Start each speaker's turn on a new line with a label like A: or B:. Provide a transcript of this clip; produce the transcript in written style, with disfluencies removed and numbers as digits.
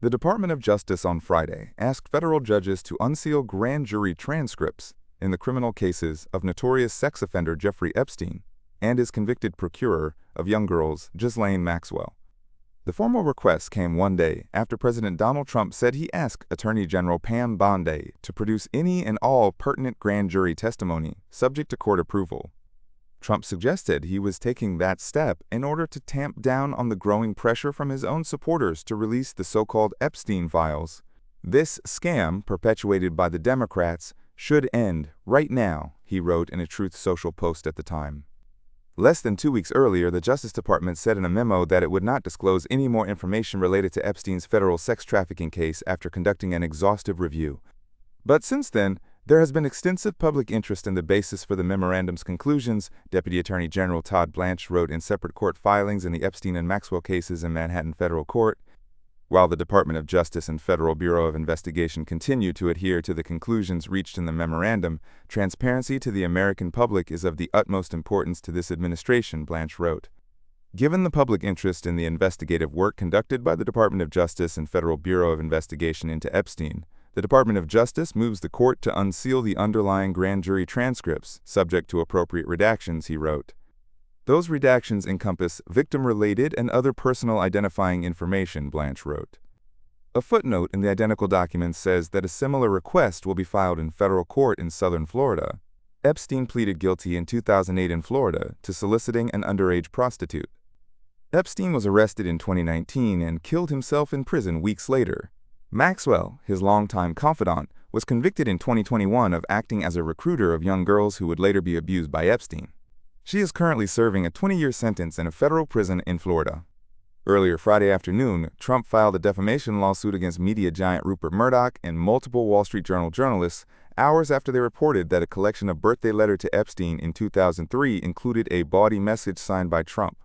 A: The Department of Justice on Friday asked federal judges to unseal grand jury transcripts in the criminal cases of notorious sex offender Jeffrey Epstein and his convicted procurer of young girls, Ghislaine Maxwell. The formal request came one day after President Donald Trump said he asked Attorney General Pam Bondi to produce any and all pertinent grand jury testimony subject to court approval. Trump suggested he was taking that step in order to tamp down on the growing pressure from his own supporters to release the so-called Epstein files. This scam, perpetuated by the Democrats, should end right now, he wrote in a Truth Social post at the time. Less than 2 weeks earlier, the Justice Department said in a memo that it would not disclose any more information related to Epstein's federal sex trafficking case after conducting an exhaustive review. But since then, there has been extensive public interest in the basis for the memorandum's conclusions, Deputy Attorney General Todd Blanche wrote in separate court filings in the Epstein and Maxwell cases in Manhattan Federal Court. While the Department of Justice and Federal Bureau of Investigation continue to adhere to the conclusions reached in the memorandum, transparency to the American public is of the utmost importance to this administration, Blanche wrote. Given the public interest in the investigative work conducted by the Department of Justice and Federal Bureau of Investigation into Epstein, the Department of Justice moves the court to unseal the underlying grand jury transcripts, subject to appropriate redactions, he wrote. Those redactions encompass victim-related and other personal identifying information, Blanche wrote. A footnote in the identical documents says that a similar request will be filed in federal court in southern Florida. Epstein pleaded guilty in 2008 in Florida to soliciting an underage prostitute. Epstein was arrested in 2019 and killed himself in prison weeks later. Maxwell, his longtime confidant, was convicted in 2021 of acting as a recruiter of young girls who would later be abused by Epstein. She is currently serving a 20-year sentence in a federal prison in Florida. Earlier Friday afternoon, Trump filed a defamation lawsuit against media giant Rupert Murdoch and multiple Wall Street Journal journalists hours after they reported that a collection of birthday letters to Epstein in 2003 included a bawdy message signed by Trump.